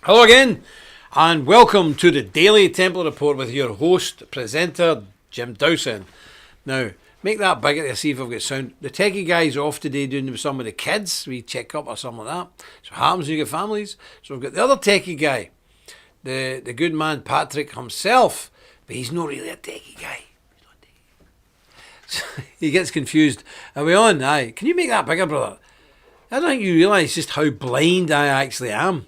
Hello again, and welcome to the Daily Templar Report with your host, presenter, Jim Dowson. Now, make that bigger to see if I've got sound. The techie guy's off today doing some of the kids, we check up or something like that. So it happens when you get families. So we've got the other techie guy, the good man Patrick himself, but he's not really a techie guy. So he gets confused. Are we on? Aye. Can you make that bigger, brother? I don't think you realise just how blind I actually am.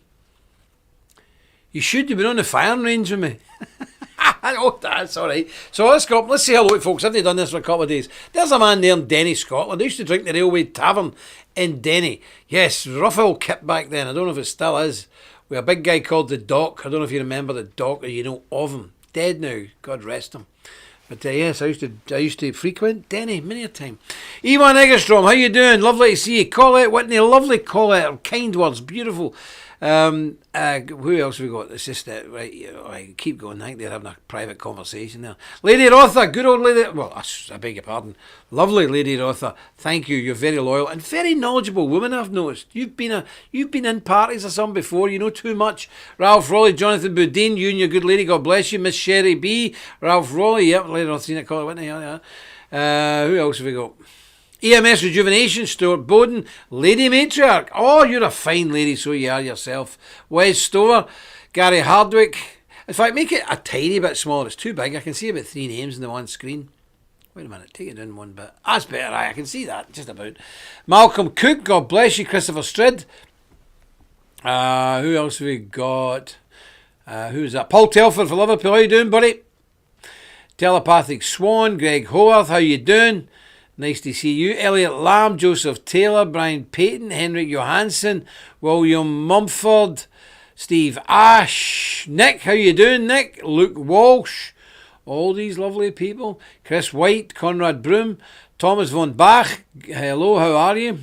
You should have been on the firing range with me. Oh, that's all right. So let's go. Let's say hello to folks. I've done this for a couple of days. There's a man there in Denny, Scotland. I used to drink the Railway Tavern in Denny. Yes, rough old kit back then. I don't know if it still is. With a big guy called the Doc. I don't know if you remember the Doc or you know of him. Dead now. God rest him. But yes, I used to frequent Denny many a time. Ewan Eggerstrom, how you doing? Lovely to see you. Colette Whitney, lovely Colette. Kind words, beautiful. Who else have we got? It's just right. I keep going. I think they're having a private conversation there. Lady Rotha, good old lady. Well, I beg your pardon. Lovely Lady Rotha. Thank you. You're very loyal and very knowledgeable woman. I've noticed. You've been in parties or something before. You know too much. Ralph Rowley, Jonathan Boudin, you and your good lady. God bless you. Miss Sherry B. Ralph Rowley. Yep. Lady Rotha, call it Whitney. Yeah. Who else have we got? EMS Rejuvenation, Stuart Bowden, Lady Matriarch. Oh, you're a fine lady, so you are yourself. Wes Stover, Gary Hardwick. In fact, make it a tiny bit smaller. It's too big. I can see about 3 names in the one screen. Wait a minute, take it down one bit. That's better, I can see that, just about. Malcolm Cook, God bless you. Christopher Strid. Who else have we got? Who's that? Paul Telford for Liverpool. How you doing, buddy? Telepathic Swan, Greg Howarth, how you doing? Nice to see you. Elliot Lamb, Joseph Taylor, Brian Payton, Henrik Johansson, William Mumford, Steve Ash, Nick, how you doing, Nick? Luke Walsh, all these lovely people. Chris White, Conrad Broom, Thomas von Bach, hello, how are you?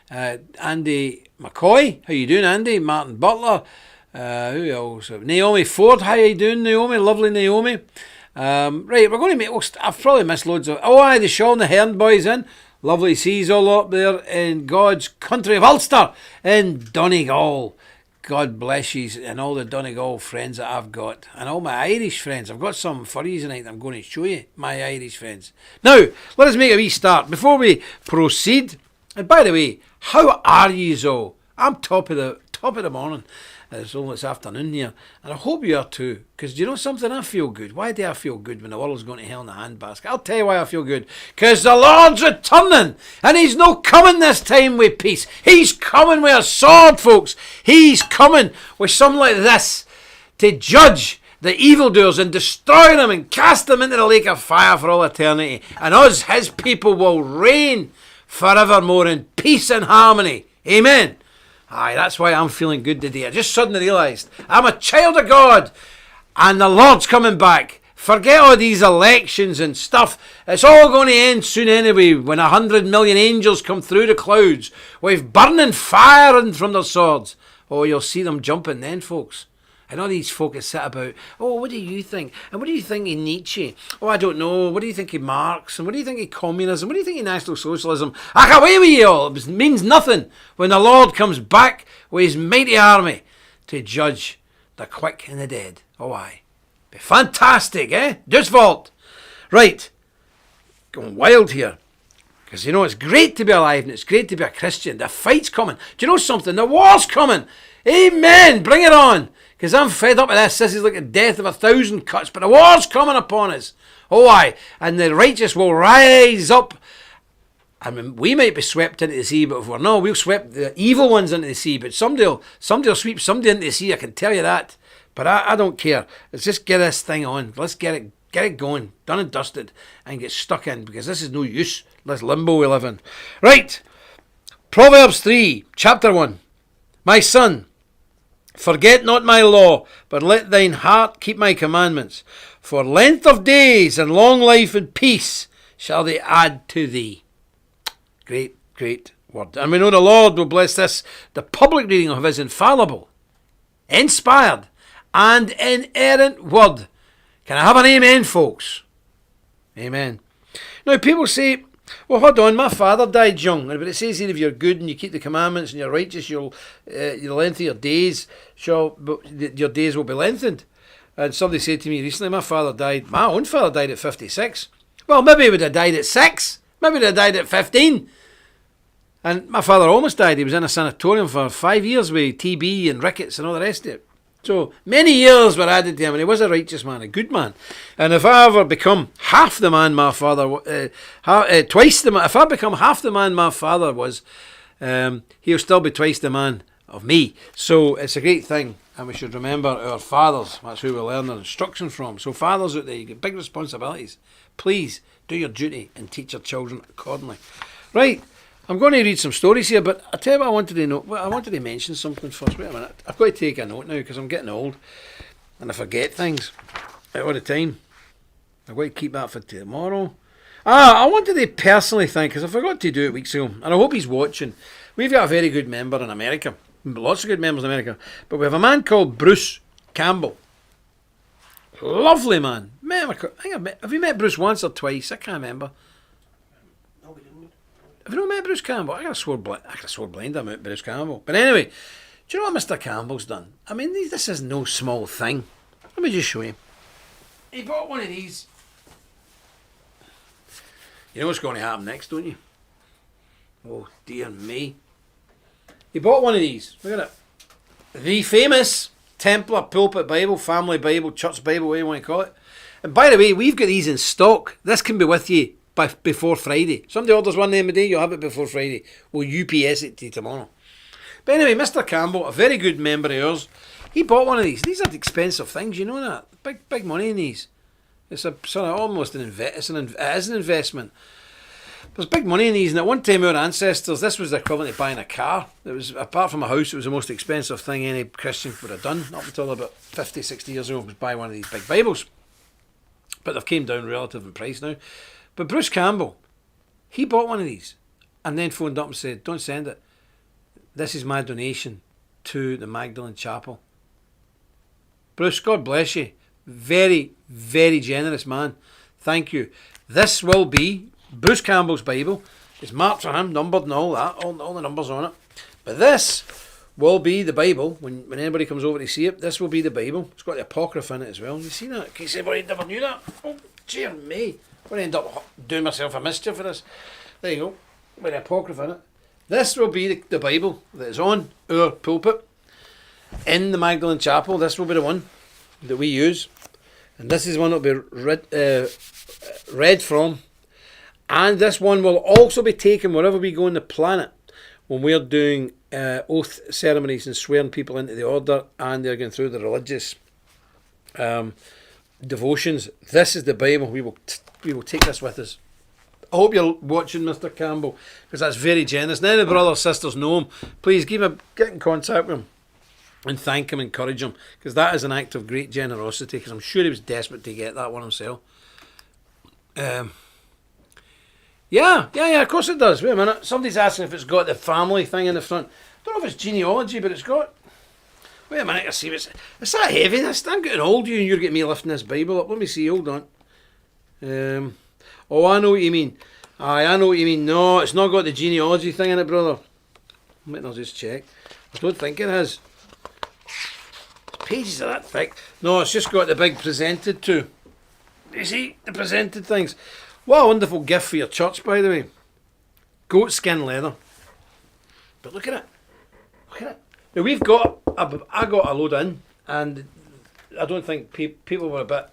Andy McCoy, how you doing, Andy? Martin Butler, who else? Naomi Ford, how you doing, Naomi? Lovely Naomi. Right, we're going to make. I've probably missed loads of. Oh, aye, the Sean the Hearn boys in. Lovely seas all up there in God's country of Ulster in Donegal. God bless you and all the Donegal friends that I've got, and all my Irish friends. I've got some for you tonight. I'm going to show you my Irish friends. Now, let us make a wee start before we proceed. And by the way, how are you all? I'm top of the morning. It's almost afternoon here, and I hope you are too, because do you know something? I feel good. Why do I feel good when the world's going to hell in a handbasket? I'll tell you why I feel good. Because the Lord's returning, and He's not coming this time with peace. He's coming with a sword, folks. He's coming with something like this to judge the evildoers and destroy them and cast them into the lake of fire for all eternity. And us, His people, will reign forevermore in peace and harmony. Amen. Aye, that's why I'm feeling good today. I just suddenly realised I'm a child of God and the Lord's coming back. Forget all these elections and stuff. It's all going to end soon anyway when 100 million angels come through the clouds with burning fire from their swords. Oh, you'll see them jumping then, folks. I know these folk that sit about, oh, what do you think? And what do you think of Nietzsche? Oh, I don't know. What do you think of Marx? And what do you think of communism? What do you think of National Socialism? I can away with you all. It means nothing when the Lord comes back with His mighty army to judge the quick and the dead. Oh, aye. Be fantastic, eh? Just vault. Right. Going wild here. Because, you know, it's great to be alive and it's great to be a Christian. The fight's coming. Do you know something? The war's coming. Amen. Bring it on. Because I'm fed up with this. This is like the death of 1,000 cuts. But the war's coming upon us. Oh, aye. And the righteous will rise up. I mean, we might be swept into the sea, but if we're not, we'll sweep the evil ones into the sea. But somebody will sweep somebody into the sea. I can tell you that. But I don't care. Let's just get this thing on. Let's get it going. Done and dusted. And get stuck in. Because this is no use. This limbo we live in. Right. Proverbs 3, chapter 1. My son, forget not my law, but let thine heart keep my commandments. For length of days and long life and peace shall they add to thee. Great, great word. And we know the Lord will bless this, the public reading of His infallible, inspired, and inerrant word. Can I have an amen, folks? Amen. Now, people say, Well, hold on. My father died young, but it says here if you're good and you keep the commandments and you're righteous, you'll lengthen your days. Your days will be lengthened. And somebody said to me recently, my own father died at 56. Well, maybe he would have died at 6. Maybe he would have died at 15. And my father almost died. He was in a sanatorium for 5 years with TB and rickets and all the rest of it. So many years were added to him, and he was a righteous man, a good man. And if I ever become half the man my father, if I become half the man my father was, he'll still be twice the man of me. So it's a great thing, and we should remember our fathers. That's who we learn our instruction from. So fathers out there, you get big responsibilities. Please do your duty and teach your children accordingly. Right. I'm going to read some stories here, but I tell you what I wanted to mention something first. Wait a minute. I've got to take a note now because I'm getting old and I forget things all the time. I've got to keep that for tomorrow. I wanted to personally thank, because I forgot to do it weeks ago, and I hope he's watching. We've got a very good member in America. Lots of good members in America. But we have a man called Bruce Campbell. Lovely man. Have you met Bruce once or twice? I can't remember. Have you not met Bruce Campbell? I could have swore blind I met Bruce Campbell. But anyway, do you know what Mr. Campbell's done? I mean, this is no small thing. Let me just show you. He bought one of these. You know what's going to happen next, don't you? Oh, dear me. He bought one of these. Look at it. The famous Templar Pulpit Bible, Family Bible, Church Bible, whatever you want to call it. And by the way, we've got these in stock. This can be with you before Friday. Somebody orders one name a day, you'll have it before Friday. We'll UPS it to you tomorrow. But anyway, Mr. Campbell, a very good member of ours, he bought one of these. These are expensive things, you know that? Big money in these. It's a sort of almost it is an investment. There's big money in these, and at one time our ancestors, this was the equivalent of buying a car. It was, apart from a house, it was the most expensive thing any Christian would have done up until about 50, 60 years ago, was buy one of these big Bibles. But they've came down relative in price now. But Bruce Campbell, he bought one of these and then phoned up and said, don't send it. This is my donation to the Magdalene Chapel. Bruce, God bless you. Very, very generous man. Thank you. This will be Bruce Campbell's Bible. It's marked for him, numbered and all that, all the numbers on it. But this will be the Bible. When anybody comes over to see it, this will be the Bible. It's got the Apocrypha in it as well. You see that? In case anybody never knew that. Oh, dear me. I'm going to end up doing myself a mischief for this. There you go. With the Apocrypha in it. This will be the Bible that is on our pulpit in the Magdalene Chapel. This will be the one that we use. And this is one that will be read from. And this one will also be taken wherever we go on the planet when we're doing oath ceremonies and swearing people into the order, and they're going through the religious devotions. This is the Bible. We will take this with us. I hope you're watching, Mr. Campbell, because that's very generous. Now the brothers sisters know him. Please get in contact with him and thank him, encourage him, because that is an act of great generosity, because I'm sure he was desperate to get that one himself. Yeah, of course it does. Wait a minute. Somebody's asking if it's got the family thing in the front. I don't know if it's genealogy, but it's got... Wait a minute, I see what's... It's that heavy, this. I'm getting old, and you're getting me lifting this Bible up. Let me see, hold on. Oh, I know what you mean. I know what you mean. No, it's not got the genealogy thing in it, brother. I'll just check. I don't think it has. The pages are that thick. No, it's just got the big presented to. You see, the presented things. What a wonderful gift for your church, by the way. Goat skin leather. But look at it. Look at it. Now I got a load in, and I don't think people were a bit...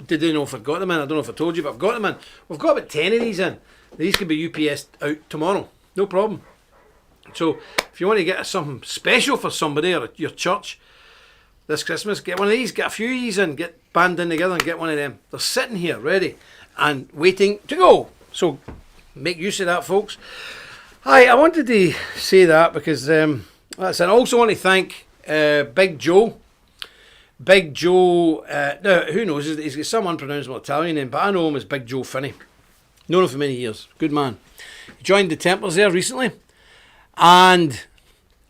Did they know if I got them in? I don't know if I told you, but I've got them in. We've got about 10 of these in. These can be UPS out tomorrow. No problem. So if you want to get something special for somebody or your church this Christmas, get one of these. Get a few of these in. Get band in together and get one of them. They're sitting here ready and waiting to go. So make use of that, folks. Hi, I wanted to say that because I also want to thank Big Joe. Big Joe, now who knows, he's got some unpronounceable Italian name, but I know him as Big Joe Finney. Known him for many years. Good man. He joined the Templars there recently, and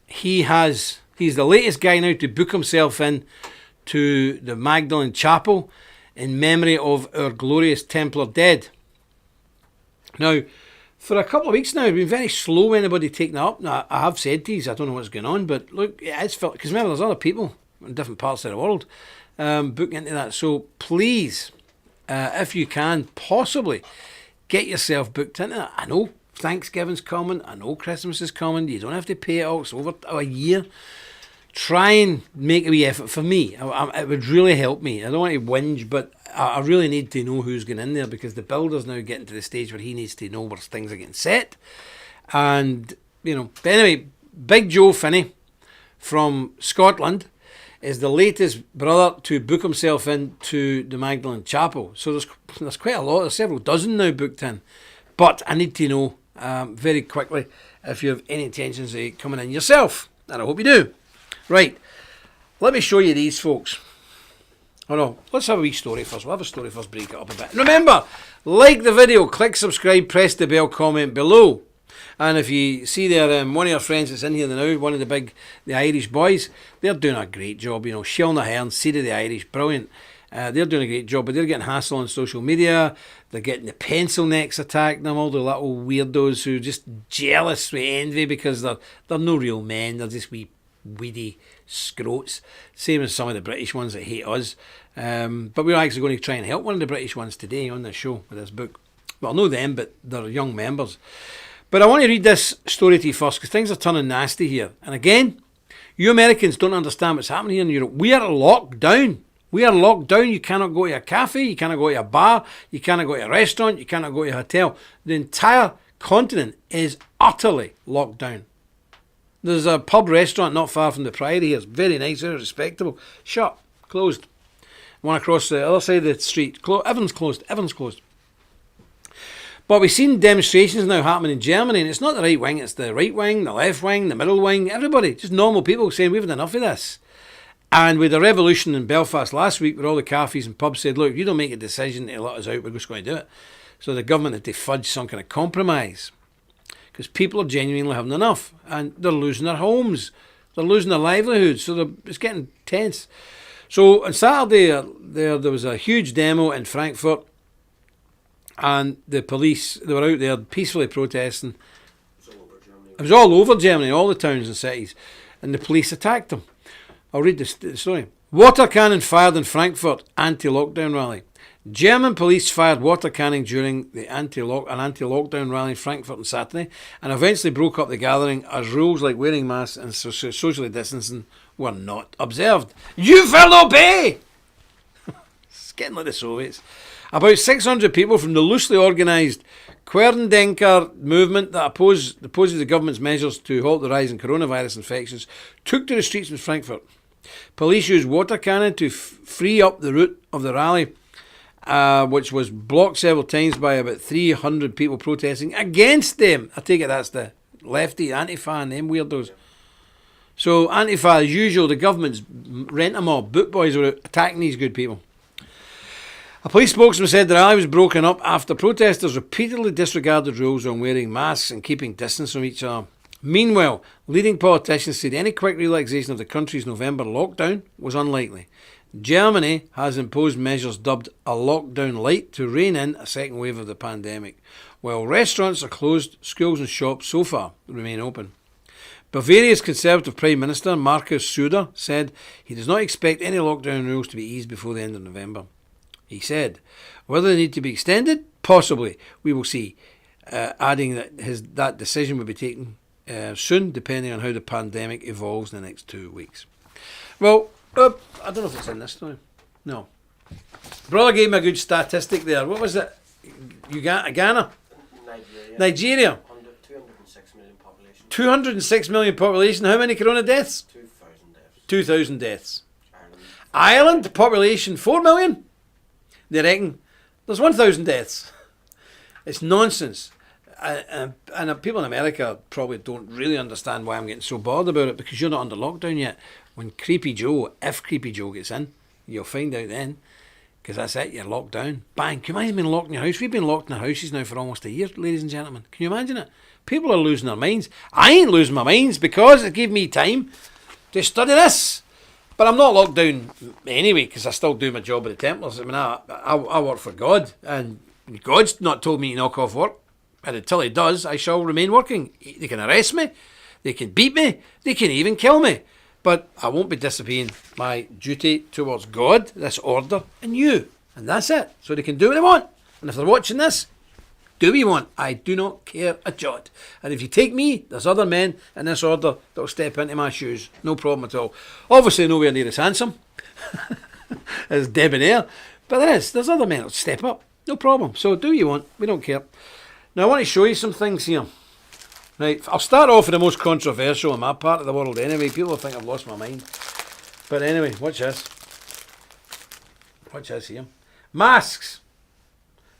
he's the latest guy now to book himself in to the Magdalene Chapel in memory of our glorious Templar dead. Now, for a couple of weeks now, we've been very slow anybody taking it up. Now, I have said to you, I don't know what's going on, but look, it's felt, because remember, there's other people in different parts of the world booking into that. So please, if you can, possibly get yourself booked into that. I know Thanksgiving's coming, I know Christmas is coming, you don't have to pay it all, it's over a year. Try and make a wee effort for me. It would really help me. I don't want to whinge, but I really need to know who's going in there, because the builder's now getting to the stage where he needs to know where things are getting set. And, but anyway, Big Joe Finney from Scotland is the latest brother to book himself into the Magdalen Chapel. So there's quite a lot. There's several dozen now booked in. But I need to know very quickly if you have any intentions of coming in yourself. And I hope you do. Right, let me show you these folks. Oh no, let's have a wee story first. We'll have a story first, break it up a bit. And remember, like the video, click subscribe, press the bell, comment below. And if you see there, one of your friends that's in here now, one of the Irish boys, they're doing a great job. Shell the Hair, Seed of the Irish, brilliant. They're doing a great job, but they're getting hassle on social media. They're getting the pencil necks attacking them, all the little weirdos who are just jealous with envy because they're no real men. They're just wee weedy scroats, same as some of the British ones that hate us, but we're actually going to try and help one of the British ones today on this show with this book. Well, know them, but they're young members. But I want to read this story to you first, because things are turning nasty here. And again, you Americans don't understand what's happening here in Europe. We are locked down. You cannot go to a cafe, you cannot go to a bar, you cannot go to a restaurant, you cannot go to a hotel. The entire continent is utterly locked down. There's a pub restaurant not far from the Priory here. It's very nice, very respectable. Shut, closed. One across the other side of the street. Everyone's closed. But we've seen demonstrations now happening in Germany, and it's not the right wing, it's the right wing, the left wing, the middle wing, everybody, just normal people saying we've had enough of this. And with the revolution in Belfast last week, where all the cafes and pubs said, look, if you don't make a decision to let us out, we're just going to do it. So the government had to fudge some kind of compromise, because people are genuinely having enough, and they're losing their homes, they're losing their livelihoods, so it's getting tense. So on Saturday, there was a huge demo in Frankfurt, and the police, they were out there peacefully protesting. It was all over Germany, all the towns and cities, and the police attacked them. I'll read the story. Water cannon fired in Frankfurt, anti-lockdown rally. German police fired water cannon during an anti-lockdown rally in Frankfurt on Saturday, and eventually broke up the gathering as rules like wearing masks and socially distancing were not observed. You will obey! It's getting like the Soviets. About 600 people from the loosely organised Querdenker movement that opposes the government's measures to halt the rise in coronavirus infections took to the streets in Frankfurt. Police used water cannon to free up the route of the rally, which was blocked several times by about 300 people protesting against them. I take it that's the lefty, Antifa and them weirdos. So Antifa, as usual, the government's rent-a-mob, boot boys were attacking these good people. A police spokesman said the rally was broken up after protesters repeatedly disregarded rules on wearing masks and keeping distance from each other. Meanwhile, leading politicians said any quick relaxation of the country's November lockdown was unlikely. Germany has imposed measures dubbed a lockdown light to rein in a second wave of the pandemic. While restaurants are closed, schools and shops so far remain open. Bavaria's Conservative Prime Minister Markus Söder said he does not expect any lockdown rules to be eased before the end of November. He said, whether they need to be extended, possibly, we will see, adding that decision will be taken soon, depending on how the pandemic evolves in the next 2 weeks. Well, I don't know if it's in this story. No. Brother gave me a good statistic there. What was it? Ghana? Nigeria. 206 million population. 206 million population. How many corona deaths? 2,000 deaths. 2,000 deaths. Ireland, population 4 million. They reckon there's 1,000 deaths. It's nonsense. And people in America probably don't really understand why I'm getting so bothered about it, because you're not under lockdown yet. When Creepy Joe, if Creepy Joe gets in, you'll find out then, because that's it, you're locked down. Bang. Can you imagine being locked in your house? We've been locked in our houses now for almost a year, ladies and gentlemen. Can you imagine it? People are losing their minds. I ain't losing my minds because it gave me time to study this. But I'm not locked down anyway, because I still do my job at the Templars. I mean, I work for God, and God's not told me to knock off work. And until he does, I shall remain working. They can arrest me, they can beat me, they can even kill me. But I won't be disobeying my duty towards God, this order, and you. And that's it. So they can do what they want. And if they're watching this, do what you want. I do not care a jot. And if you take me, there's other men in this order that will step into my shoes. No problem at all. Obviously nowhere near as handsome as debonair. But there's other men that will step up. No problem. So do what you want. We don't care. Now I want to show you some things here. Right, I'll start off with the most controversial in my part of the world anyway. People think I've lost my mind. But anyway, watch this. Watch this here. Masks.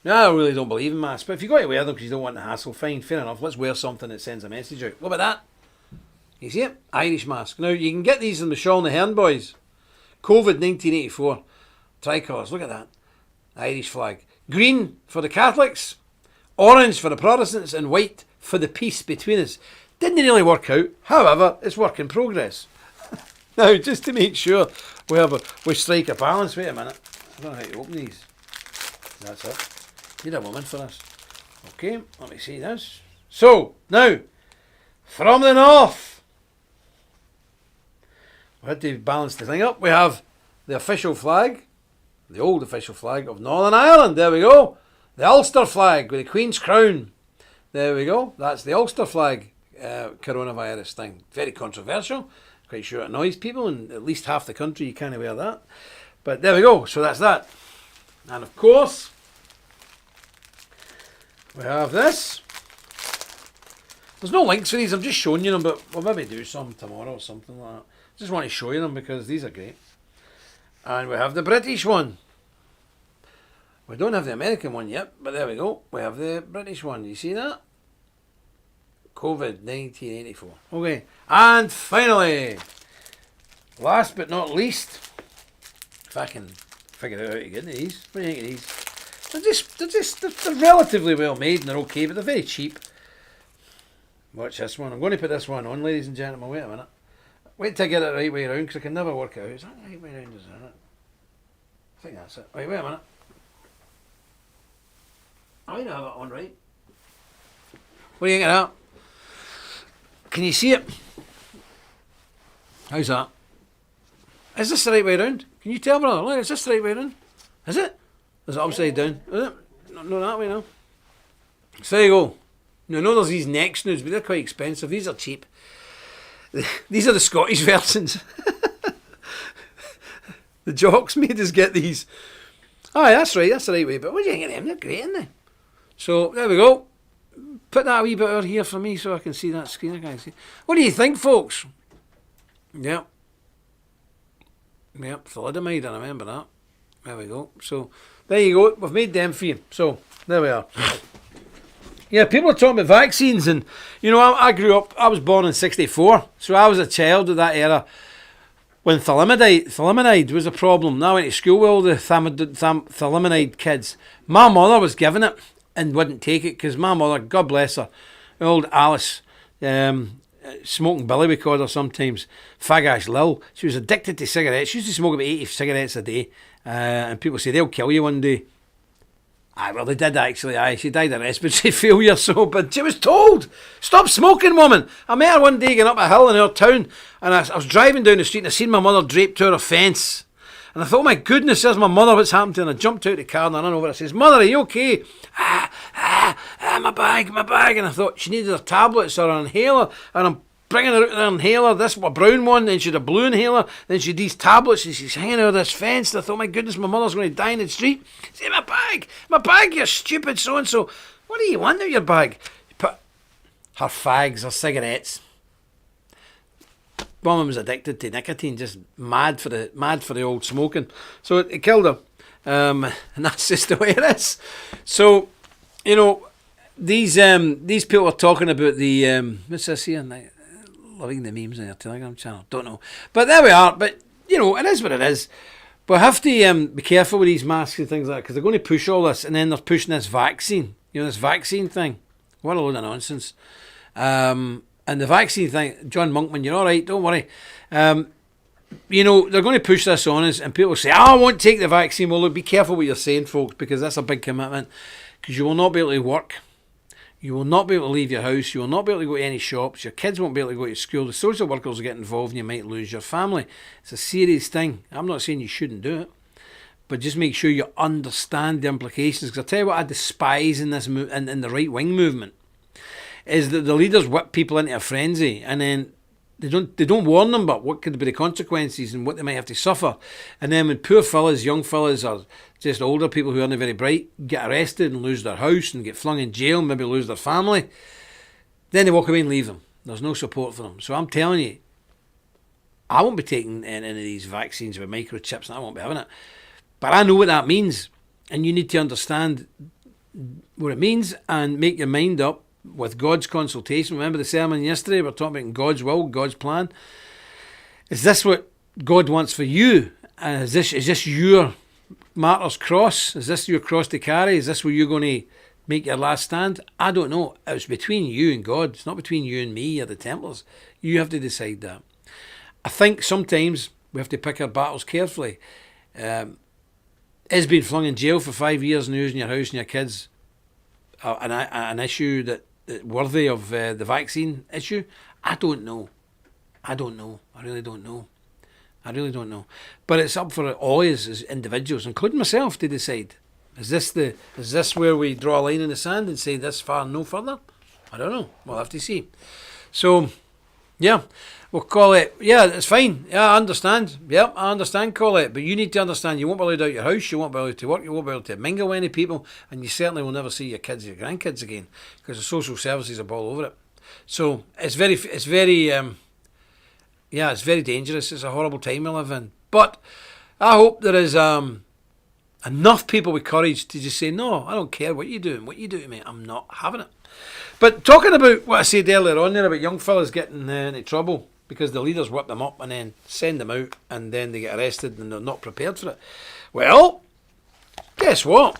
Now, I really don't believe in masks, but if you've got to wear them because you don't want the hassle, fine, fair enough. Let's wear something that sends a message out. What about that? You see it? Irish mask. Now, you can get these in the Shaw and the Hearn boys. COVID 1984. Tricolours, look at that. Irish flag. Green for the Catholics, orange for the Protestants, and white for the peace between us. Didn't really work out. However, it's work in progress. Now, just to make sure we strike a balance. Wait a minute. I don't know how to open these. That's it. Need a woman for this. Okay, let me see this. So, now, from the north, we had to balance the thing up. We have the official flag, the old official flag of Northern Ireland. There we go. The Ulster flag with the Queen's crown. There we go. That's the Ulster flag coronavirus thing. Very controversial. Quite sure it annoys people. In at least half the country you can't wear that. But there we go. So that's that. And of course, we have this. There's no links for these. I'm just showing you them, but we'll maybe do some tomorrow or something like that. Just want to show you them because these are great. And we have the British one. We don't have the American one yet, but there we go. We have the British one. You see that? COVID 1984. Okay. And finally, last but not least, if I can figure out how to get into these. What do you think of these? They're relatively well made and they're okay, but they're very cheap. Watch this one. I'm going to put this one on, ladies and gentlemen. Wait a minute. Wait till I get it the right way around, because I can never work it out. Is that the right way around, is it? I think that's it. Wait a minute. I know have it on right. What do you think of that? Can you see it? How's that? Is this the right way around? Can you tell, brother? Look, is this the right way around? Is it? Is it upside down? Is it? No, that way now. So there you go. Now, I know there's these neck snoods, but they're quite expensive. These are cheap. These are the Scottish versions. The jocks made us get these. Aye, that's right. That's the right way. But what do you think of them? They're great, aren't they? So, there we go. Put that a wee bit over here for me so I can see that screen. I can't see. What do you think, folks? Yep. Yep, thalidomide, I remember that. There we go. So, there you go. We've made them for you. So, there we are. Yeah, people are talking about vaccines, and, you know, I grew up, I was born in 64, so I was a child of that era when thalidomide was a problem. And I went to school with all the thalidomide kids. My mother was given it and wouldn't take it, because my mother, God bless her, old Alice, smoking Billy, we called her sometimes, Fagash Lil, she was addicted to cigarettes. She used to smoke about 80 cigarettes a day, and people say they'll kill you one day. Aye, well, they did actually. Aye, she died of respiratory failure, so, but she was told, stop smoking, woman. I met her one day going up a hill in our town, and I was driving down the street and I seen my mother draped to her fence. And I thought, oh my goodness, there's my mother, what's happened to her? And I jumped out of the car and I ran over. I says, Mother, are you okay? My bag. And I thought she needed her tablets or an inhaler, and I'm bringing her out with her inhaler, this a brown one, then she had a blue inhaler, then she had these tablets, and she's hanging out of this fence. And I thought, my goodness, my mother's going to die in the street. Say, my bag, you stupid so-and-so. What do you want out of your bag? You put her fags, her cigarettes. Woman was addicted to nicotine, just mad for the old smoking. So it killed her. And that's just the way it is. So, you know, these people are talking about the, what's this here? Loving the memes on your Telegram channel. Don't know. But there we are. But, you know, it is what it is. But I have to be careful with these masks and things like that, because they're going to push all this, and then they're pushing this vaccine. You know, this vaccine thing. What a load of nonsense. And the vaccine thing, John Monkman, you're all right, don't worry. You know, they're going to push this on us, and people say, I won't take the vaccine. Well, look, be careful what you're saying, folks, because that's a big commitment, because you will not be able to work. You will not be able to leave your house. You will not be able to go to any shops. Your kids won't be able to go to school. The social workers will get involved and you might lose your family. It's a serious thing. I'm not saying you shouldn't do it, but just make sure you understand the implications. Because I'll tell you what I despise in this in the right-wing movement is that the leaders whip people into a frenzy and then they don't warn them about what could be the consequences and what they might have to suffer. And then when poor fellas, young fellas, or just older people who aren't very bright get arrested and lose their house and get flung in jail and maybe lose their family, then they walk away and leave them. There's no support for them. So I'm telling you, I won't be taking any of these vaccines with microchips and I won't be having it. But I know what that means. And you need to understand what it means and make your mind up with God's consultation. Remember the sermon yesterday? We're talking about God's will, God's plan. Is this what God wants for you? And is this your martyr's cross? Is this your cross to carry? Is this where you're going to make your last stand? I don't know. It's between you and God. It's not between you and me or the Templars. You have to decide that. I think sometimes we have to pick our battles carefully. Is being flung in jail for 5 years and losing your house and your kids an issue that worthy of the vaccine issue? I don't know. I really don't know. But it's up for all of us as individuals, including myself, to decide. Is this where we draw a line in the sand and say this far, no further? I don't know. We'll have to see. So, yeah, we'll call it. Yeah, it's fine. Yeah, I understand. Yep, I understand, call it. But you need to understand you won't be allowed out your house, you won't be allowed to work, you won't be able to mingle with any people, and you certainly will never see your kids or your grandkids again because the social services are all over it. So it's very dangerous. It's a horrible time we live in. But I hope there is enough people with courage to just say, no, I don't care what you do to me, I'm not having it. But talking about what I said earlier on there about young fellas getting into trouble because the leaders whip them up and then send them out and then they get arrested and they're not prepared for it. Well, guess what?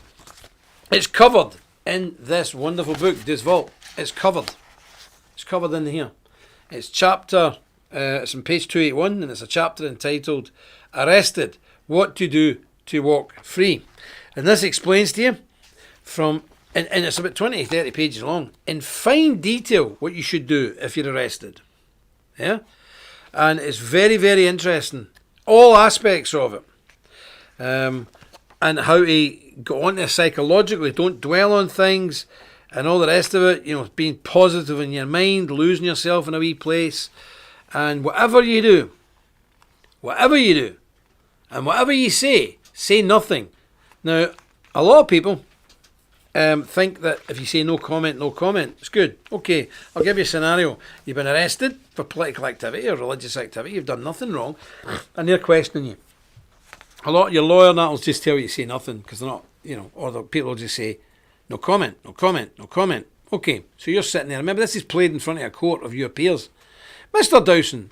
It's covered in this wonderful book, Des Vault. It's covered. It's covered in here. It's chapter, it's on page 281 and it's a chapter entitled Arrested, What to Do to Walk Free. And this explains to you from... And it's about 20 to 30 pages long, in fine detail what you should do if you're arrested. Yeah? And it's very, very interesting. All aspects of it. And how to go on there psychologically. Don't dwell on things and all the rest of it. You know, being positive in your mind, losing yourself in a wee place. And whatever you do, and whatever you say nothing. Now, a lot of people... think that if you say no comment, it's good. Okay, I'll give you a scenario. You've been arrested for political activity or religious activity. You've done nothing wrong, and they're questioning you. A lot of your lawyer and that will just tell you to say nothing because they're not, or the people will just say no comment. Okay, so you're sitting there. Remember, this is played in front of a court of your peers. Mr. Dowson,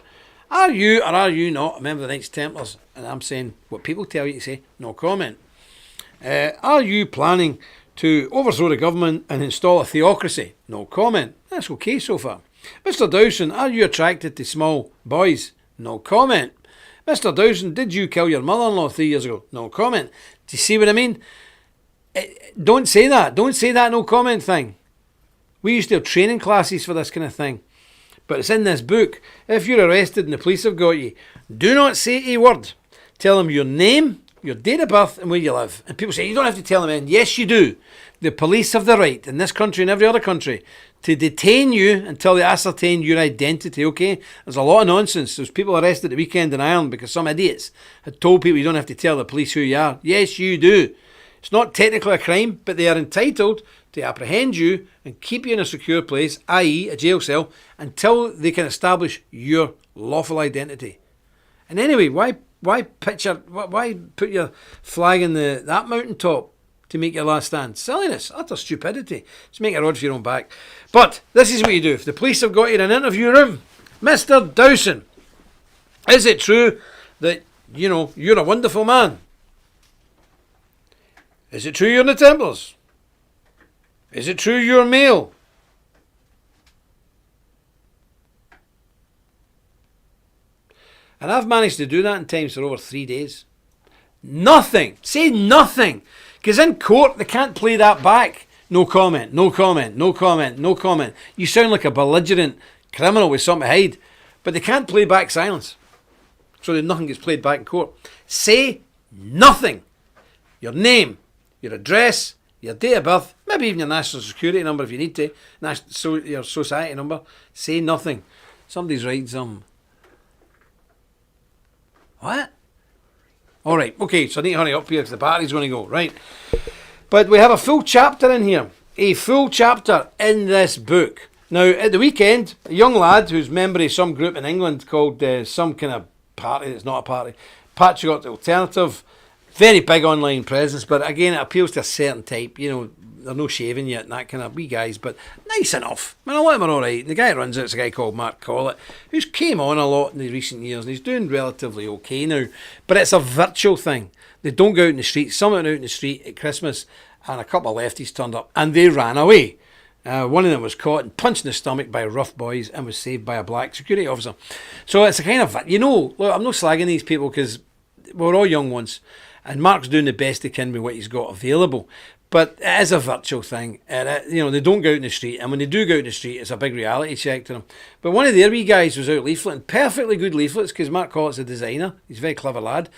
are you or are you not a member of the Knights Templars? And I'm saying what people tell you to say, no comment. Are you planning to overthrow the government and install a theocracy? No comment. That's okay so far. Mr. Dowson, are you attracted to small boys? No comment. Mr. Dowson, did you kill your mother-in-law 3 years ago? No comment. Do you see what I mean? Don't say that. Don't say that no comment thing. We used to have training classes for this kind of thing. But it's in this book. If you're arrested and the police have got you, do not say a word. Tell them your name, your date of birth and where you live. And people say, you don't have to tell them anything. Yes, you do. The police have the right, in this country and every other country, to detain you until they ascertain your identity, okay? There's a lot of nonsense. There's people arrested the weekend in Ireland because some idiots had told people you don't have to tell the police who you are. Yes, you do. It's not technically a crime, but they are entitled to apprehend you and keep you in a secure place, i.e. a jail cell, until they can establish your lawful identity. And anyway, why put your flag in that mountaintop to make your last stand? Silliness, utter stupidity. Just make a rod for your own back. But this is what you do. If the police have got you in an interview room, Mr. Dowson, is it true that, you're a wonderful man? Is it true you're in the Templars? Is it true you're male? And I've managed to do that in times for over 3 days. Nothing. Say nothing. Because in court, they can't play that back. No comment, no comment, no comment, no comment. You sound like a belligerent criminal with something to hide. But they can't play back silence. So that nothing gets played back in court. Say nothing. Your name, your address, your date of birth, maybe even your national security number if you need to, your society number. Say nothing. Somebody's writing some. What? All right, okay, so I need to hurry up here because the battery's going to go. Right. But we have a full chapter in here. A full chapter in this book. Now, at the weekend, a young lad who's member of some group in England called some kind of party that's not a party, Patriotic Alternative, very big online presence, but again, it appeals to a certain type. You know, they're no shaving yet and that kind of wee guys, but nice enough. I mean, a lot of them are all right. And the guy who runs it is a guy called Mark Collett, who's came on a lot in the recent years, and he's doing relatively okay now. But it's a virtual thing. They don't go out in the street. Some went out in the street at Christmas, and a couple of lefties turned up, and they ran away. One of them was caught and punched in the stomach by rough boys and was saved by a black security officer. So it's a kind of, look, I'm not slagging these people because we're all young ones, and Mark's doing the best he can with what he's got available. But it is a virtual thing. They don't go out in the street, and when they do go out in the street, it's a big reality check to them. But one of their wee guys was out leafleting, perfectly good leaflets, because Mark Collett's a designer. He's a very clever lad.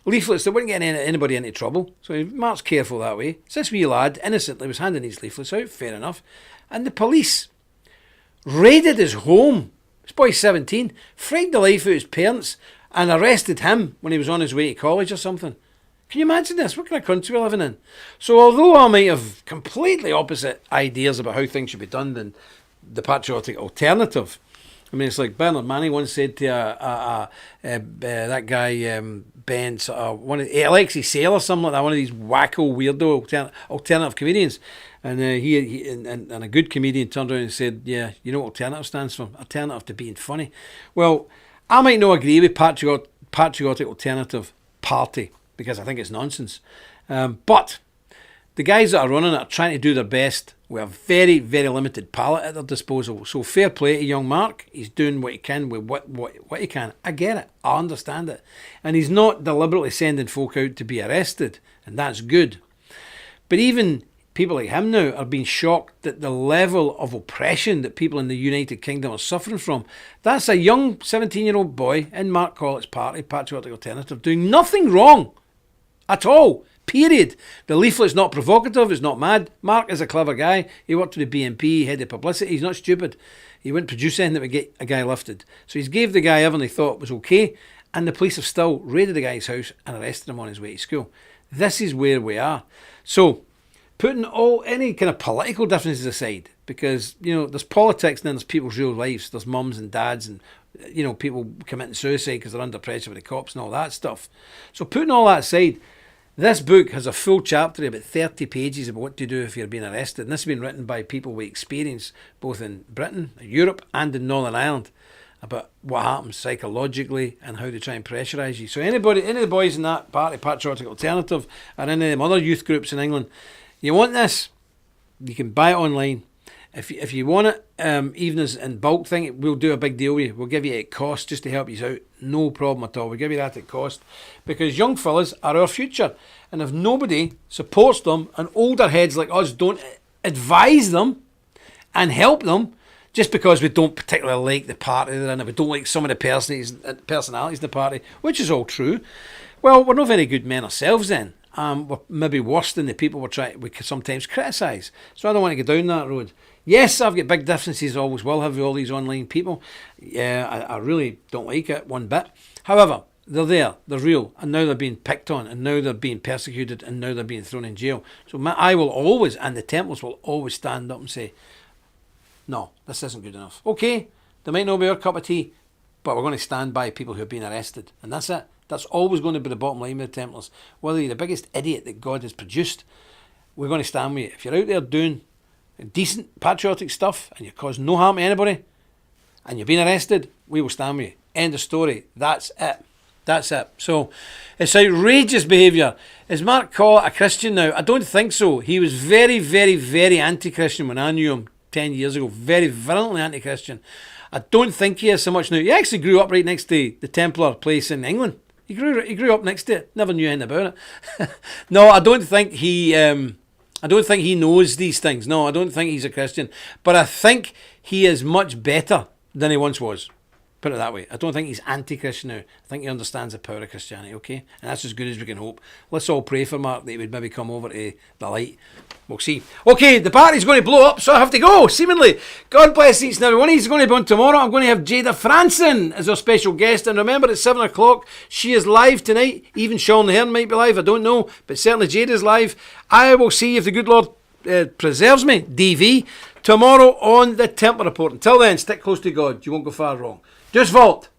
Leaflets that wouldn't get anybody into trouble. So Mark's careful that way. So this wee lad innocently was handing these leaflets out, fair enough. And the police raided his home. This boy's 17, frightened the life out of his parents, and arrested him when he was on his way to college or something. Can you imagine this? What kind of country we're living in? So although I might have completely opposite ideas about how things should be done than the Patriotic Alternative, I mean, it's like Bernard Manning once said to that guy, Ben, Alexei Sale or something like that, one of these wacko, weirdo alternative comedians. And he a good comedian turned around and said, yeah, you know what alternative stands for? Alternative to being funny. Well, I might not agree with Patriotic Alternative Party because I think it's nonsense. But the guys that are running it are trying to do their best with a very, very limited palette at their disposal. So fair play to young Mark. He's doing what he can with what he can. I get it. I understand it. And he's not deliberately sending folk out to be arrested. And that's good. But even people like him now are being shocked at the level of oppression that people in the United Kingdom are suffering from. That's a young 17-year-old boy in Mark Collett's party, Patriotic Alternative, doing nothing wrong at all. Period. The leaflet's not provocative, it's not mad. Mark is a clever guy. He worked with the BNP, head of publicity. He's not stupid. He wouldn't produce anything that would get a guy lifted. So he's gave the guy everything he thought was okay, and the police have still raided the guy's house and arrested him on his way to school. This is where we are. So, putting any kind of political differences aside, because, there's politics and then there's people's real lives. There's mums and dads and, people committing suicide because they're under pressure with the cops and all that stuff. So putting all that aside, this book has a full chapter, about 30 pages, about what to do if you're being arrested. And this has been written by people with experience, both in Britain, Europe, and in Northern Ireland, about what happens psychologically and how they try and pressurise you. So any of the boys in that party, Patriotic Alternative, or any of them other youth groups in England, you want this, you can buy it online. If you want it, even as in bulk thing, we'll do a big deal with you. We'll give you it at cost just to help you out. No problem at all. We'll give you that at cost. Because young fellas are our future. And if nobody supports them and older heads like us don't advise them and help them, just because we don't particularly like the party they're in, we don't like some of the personalities in the party, which is all true, well, we're not very good men ourselves then. We're maybe worse than the people we sometimes criticise. So I don't want to go down that road. Yes, I've got big differences, always will have with all these online people. Yeah, I really don't like it one bit. However, they're there, they're real, and now they're being picked on, and now they're being persecuted, and now they're being thrown in jail. So I will always, and the Templars will always stand up and say, no, this isn't good enough. Okay, they might not be our cup of tea, but we're going to stand by people who have been arrested. And that's it. That's always going to be the bottom line with the Templars. Whether you're the biggest idiot that God has produced, we're going to stand with you. If you're out there doing decent patriotic stuff and you're causing no harm to anybody and you're being arrested, we will stand with you. End of story. That's it. That's it. So it's outrageous behaviour. Is Mark Collett a Christian now? I don't think so. He was very, very, very anti-Christian when I knew him 10 years ago. Very virulently anti-Christian. I don't think he is so much now. He actually grew up right next to the Templar place in England. He grew up next to it. Never knew anything about it. No, I don't think he I don't think he knows these things. No, I don't think he's a Christian. But I think he is much better than he once was. Put it that way. I don't think he's anti-Christian now. I think he understands the power of Christianity, okay? And that's as good as we can hope. Let's all pray for Mark that he would maybe come over to the light. We'll see. Okay, the party's going to blow up, so I have to go, seemingly. God bless each and every one. He's going to be on tomorrow. I'm going to have Jada Franson as our special guest. And remember, at 7 o'clock, she is live tonight. Even Sean Hearn might be live, I don't know. But certainly Jada's live. I will see if the good Lord preserves me, DV, tomorrow on the Templar Report. Until then, stick close to God. You won't go far wrong. Just vault.